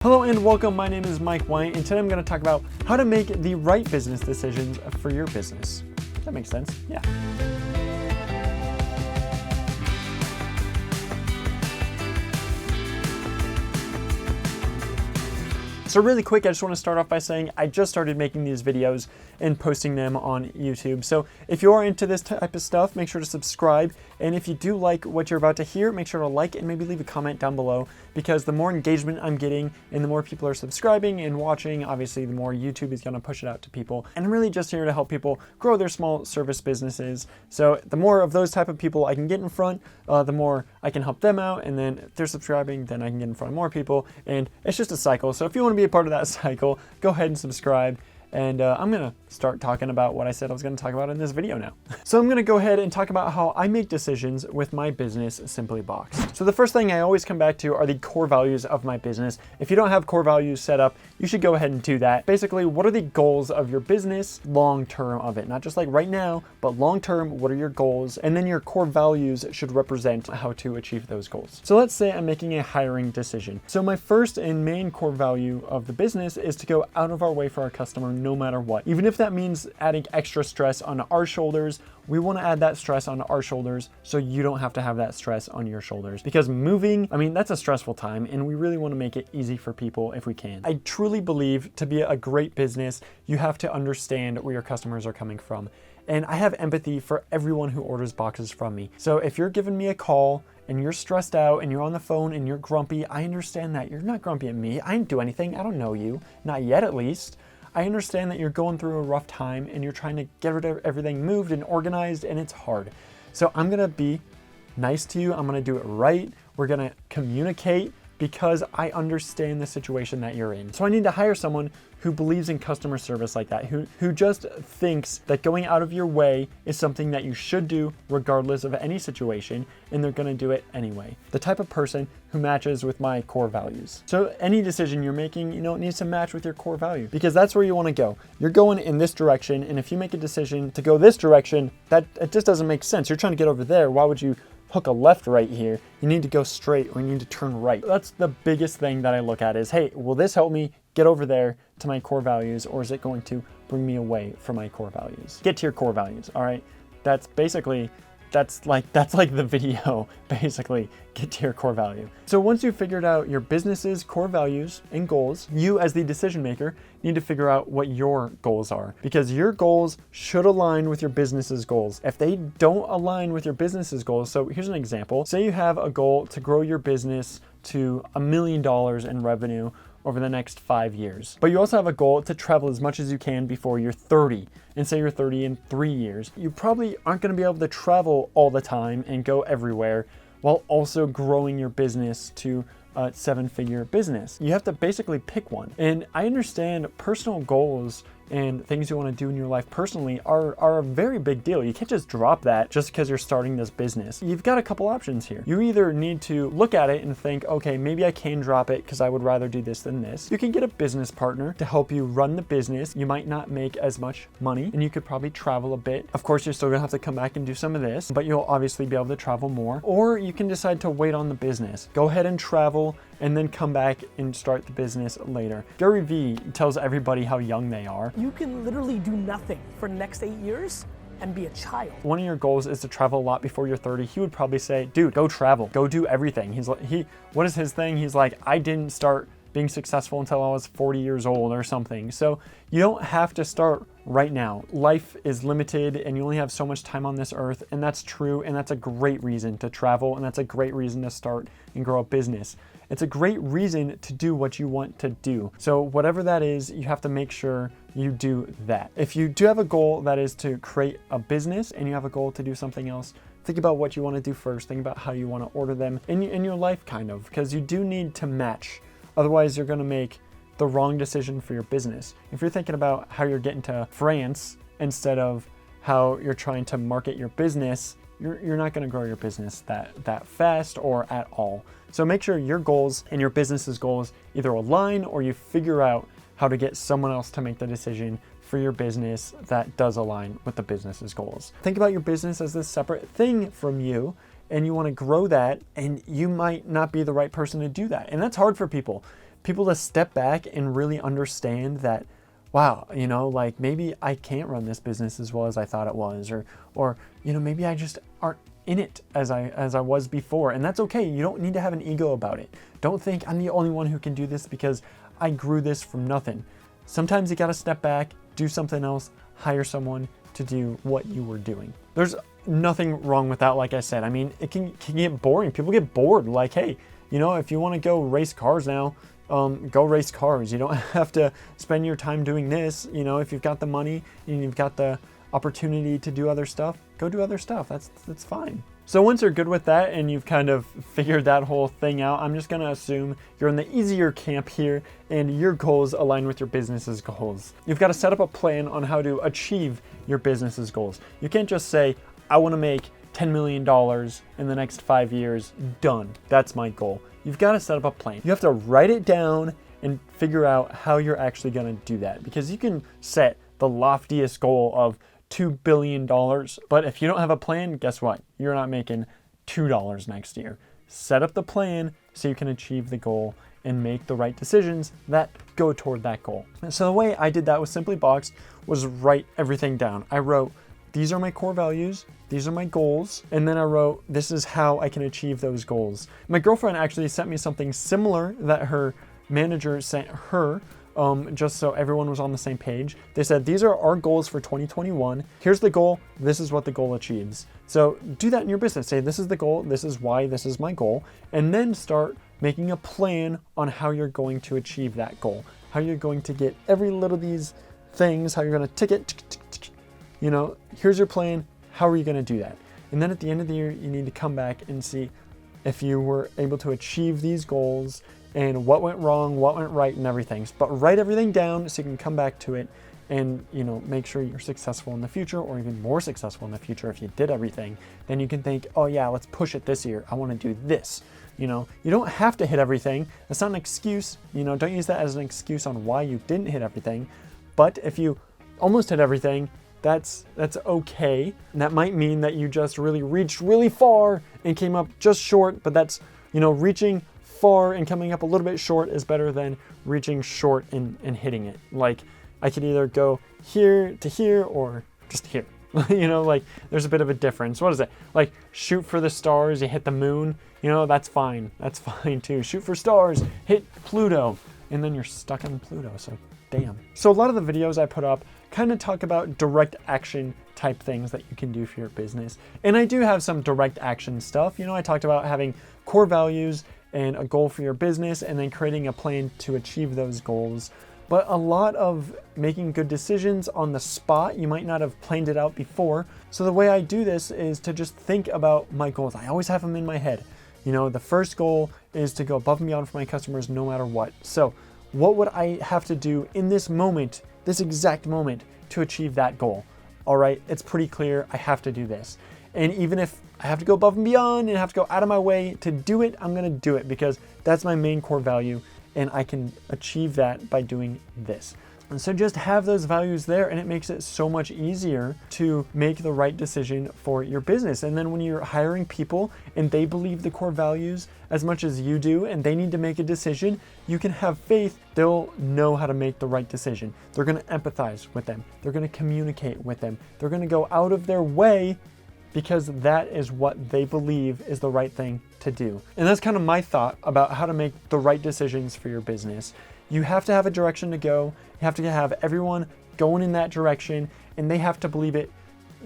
Hello and welcome, my name is Mike White, and today I'm going to talk about how to make the right business decisions for your business. That makes sense, yeah. So really quick, I just want to start off by saying I just started making these videos and posting them on YouTube. So if you are into this type of stuff, make sure to subscribe. And if you do like what you're about to hear, make sure to like and maybe leave a comment down below, because the more engagement I'm getting and the more people are subscribing and watching, obviously the more YouTube is going to push it out to people. And I'm really just here to help people grow their small service businesses. So the more of those type of people I can get in front, the more I can help them out. And then if they're subscribing, then I can get in front of more people. And it's just a cycle. So if you want to be a part of that cycle, go ahead and subscribe. And I'm gonna start talking about what I said I was gonna talk about in this video now. So I'm gonna go ahead and talk about how I make decisions with my business, Simply Boxed. So the first thing I always come back to are the core values of my business. If you don't have core values set up, you should go ahead and do that. Basically, what are the goals of your business long term of it? Not just like right now, but long term, what are your goals? And then your core values should represent how to achieve those goals. So let's say I'm making a hiring decision. So my first and main core value of the business is to go out of our way for our customer no matter what. Even if that means adding extra stress on our shoulders, we want to add that stress on our shoulders so you don't have to have that stress on your shoulders. Because moving, I mean, that's a stressful time, and we really want to make it easy for people if we can. I truly believe to be a great business, you have to understand where your customers are coming from. And I have empathy for everyone who orders boxes from me. So if you're giving me a call and you're stressed out and you're on the phone and you're grumpy, I understand that. You're not grumpy at me. I didn't do anything. I don't know you. Not yet, at least. I understand that you're going through a rough time and you're trying to get rid of everything moved and organized, and it's hard. So I'm gonna be nice to you. I'm gonna do it right. We're gonna communicate because I understand the situation that you're in. So I need to hire someone who believes in customer service like that, who just thinks that going out of your way is something that you should do regardless of any situation, and they're gonna do it anyway. The type of person who matches with my core values. So any decision you're making, it needs to match with your core value, because that's where you wanna go. You're going in this direction, and if you make a decision to go this direction, it just doesn't make sense. You're trying to get over there. Why would you hook a left right here? You need to go straight, or you need to turn right. That's the biggest thing that I look at is, hey, will this help me get over there to my core values, or is it going to bring me away from my core values? Get to your core values, all right? That's like the video, basically. Get to your core value. So once you've figured out your business's core values and goals, you as the decision maker need to figure out what your goals are, because your goals should align with your business's goals. If they don't align with your business's goals, so here's an example. Say you have a goal to grow your business to $1 million in revenue over the next 5 years. But you also have a goal to travel as much as you can before you're 30. And say you're 30 in 3 years. You probably aren't gonna be able to travel all the time and go everywhere while also growing your business to a 7-figure business. You have to basically pick one. And I understand personal goals and things you want to do in your life personally are a very big deal. You can't just drop that just because you're starting this business. You've got a couple options here. You either need to look at it and think, okay, maybe I can drop it because I would rather do this than this. You can get a business partner to help you run the business. You might not make as much money, and you could probably travel a bit. Of course, you're still gonna have to come back and do some of this, but you'll obviously be able to travel more. Or you can decide to wait on the business. Go ahead and travel and then come back and start the business later. Gary Vee tells everybody how young they are. You can literally do nothing for the next 8 years and be a child. One of your goals is to travel a lot before you're 30. He would probably say, dude, go travel, go do everything. What is his thing? He's like, I didn't start being successful until I was 40 years old or something. So you don't have to start right now. Life is limited and you only have so much time on this earth, and that's true, and that's a great reason to travel, and that's a great reason to start and grow a business. It's a great reason to do what you want to do. So whatever that is, you have to make sure you do that. If you do have a goal that is to create a business and you have a goal to do something else, think about what you want to do first. Think about how you want to order them in your life, kind of, because you do need to match. Otherwise, you're going to make the wrong decision for your business. If you're thinking about how you're getting to France instead of how you're trying to market your business, you're not going to grow your business that fast or at all. So make sure your goals and your business's goals either align, or you figure out how to get someone else to make the decision for your business that does align with the business's goals. Think about your business as this separate thing from you, and you want to grow that, and you might not be the right person to do that. And that's hard for people. people to step back and really understand that, wow, like maybe I can't run this business as well as I thought it was, or maybe I just aren't in it as I was before. And that's okay. You don't need to have an ego about it. Don't think I'm the only one who can do this because I grew this from nothing. Sometimes you got to step back, do something else, hire someone to do what you were doing. There's nothing wrong with that. Like I said, I mean, it can get boring. People get bored. Like, hey, if you want to go race cars now, go race cars. You don't have to spend your time doing this. If you've got the money and you've got the opportunity to do other stuff, go do other stuff. That's fine. So once you're good with that and you've kind of figured that whole thing out, I'm just going to assume you're in the easier camp here and your goals align with your business's goals. You've got to set up a plan on how to achieve your business's goals. You can't just say, I want to make $10 million in the next 5 years, done. That's my goal. You've got to set up a plan. You have to write it down and figure out how you're actually going to do that, because you can set the loftiest goal of $2 billion. But if you don't have a plan, guess what? You're not making $2 next year. Set up the plan so you can achieve the goal and make the right decisions that go toward that goal. And so the way I did that with Simply Boxed was write everything down. I wrote, these are my core values, these are my goals, and then I wrote, this is how I can achieve those goals. My girlfriend actually sent me something similar that her manager sent her, just so everyone was on the same page. They said, these are our goals for 2021. Here's the goal. This is what the goal achieves. So do that in your business. Say, this is the goal. This is why this is my goal. And then start making a plan on how you're going to achieve that goal, how you're going to get every little of these things, how you're going to tick it. Here's your plan. How are you going to do that? And then at the end of the year, you need to come back and see if you were able to achieve these goals and what went wrong, what went right, and everything. But write everything down so you can come back to it and make sure you're successful in the future, or even more successful in the future if you did everything. Then you can think, oh yeah, let's push it this year. I want to do this. You don't have to hit everything. That's not an excuse. Don't use that as an excuse on why you didn't hit everything. But if you almost hit everything, that's okay. And that might mean that you just really reached really far and came up just short, but that's, reaching far and coming up a little bit short is better than reaching short and hitting it. Like, I could either go here to here or just here. Like, there's a bit of a difference. What is it? Like, shoot for the stars, you hit the moon, that's fine. That's fine too. Shoot for stars, hit Pluto, and then you're stuck on Pluto, so damn. So a lot of the videos I put up kind of talk about direct action type things that you can do for your business. And I do have some direct action stuff. I talked about having core values and a goal for your business and then creating a plan to achieve those goals. But a lot of making good decisions on the spot, you might not have planned it out before. So the way I do this is to just think about my goals. I always have them in my head. The first goal is to go above and beyond for my customers no matter what. So what would I have to do in this moment, this exact moment, to achieve that goal? All right, it's pretty clear. I have to do this. And even if I have to go above and beyond and have to go out of my way to do it, I'm going to do it because that's my main core value. And I can achieve that by doing this. And so just have those values there, and it makes it so much easier to make the right decision for your business. And then when you're hiring people and they believe the core values as much as you do, and they need to make a decision, you can have faith they'll know how to make the right decision. They're going to empathize with them. They're going to communicate with them. They're going to go out of their way because that is what they believe is the right thing to do. And that's kind of my thought about how to make the right decisions for your business. You have to have a direction to go. You have to have everyone going in that direction, and they have to believe it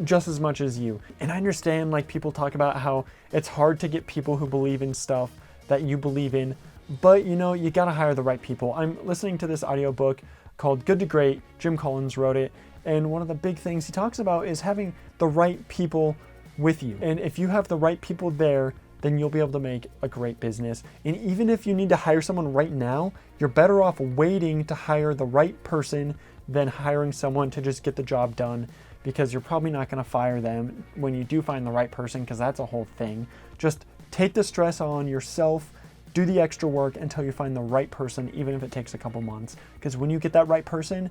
just as much as you. And I understand, like, people talk about how it's hard to get people who believe in stuff that you believe in, but you got to hire the right people. I'm listening to this audiobook called Good to Great. Jim Collins wrote it. And one of the big things he talks about is having the right people with you. And if you have the right people there, then you'll be able to make a great business. And even if you need to hire someone right now, you're better off waiting to hire the right person than hiring someone to just get the job done, because you're probably not going to fire them when you do find the right person, because that's a whole thing. Just take the stress on yourself, do the extra work until you find the right person, even if it takes a couple months. Because when you get that right person,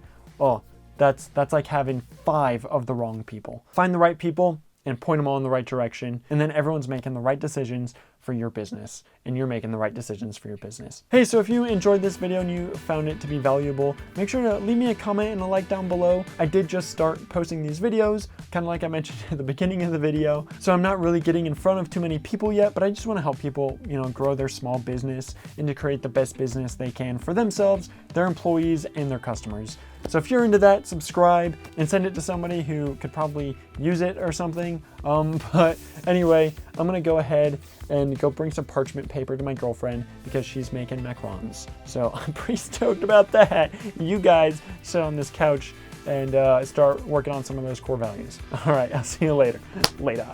that's like having 5 of the wrong people. Find the right people and point them all in the right direction, and then everyone's making the right decisions for your business and you're making the right decisions for your business. Hey, so if you enjoyed this video and you found it to be valuable, make sure to leave me a comment and a like down below. I did just start posting these videos, kind of like I mentioned at the beginning of the video. So I'm not really getting in front of too many people yet, but I just want to help people, grow their small business and to create the best business they can for themselves, their employees, and their customers. So if you're into that, subscribe and send it to somebody who could probably use it or something. But anyway, I'm gonna go ahead and go bring some parchment paper to my girlfriend because she's making macarons. So I'm pretty stoked about that. You guys sit on this couch and start working on some of those core values. All right, I'll see you later. Later.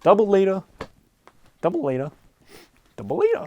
Double later. Double later. Double later.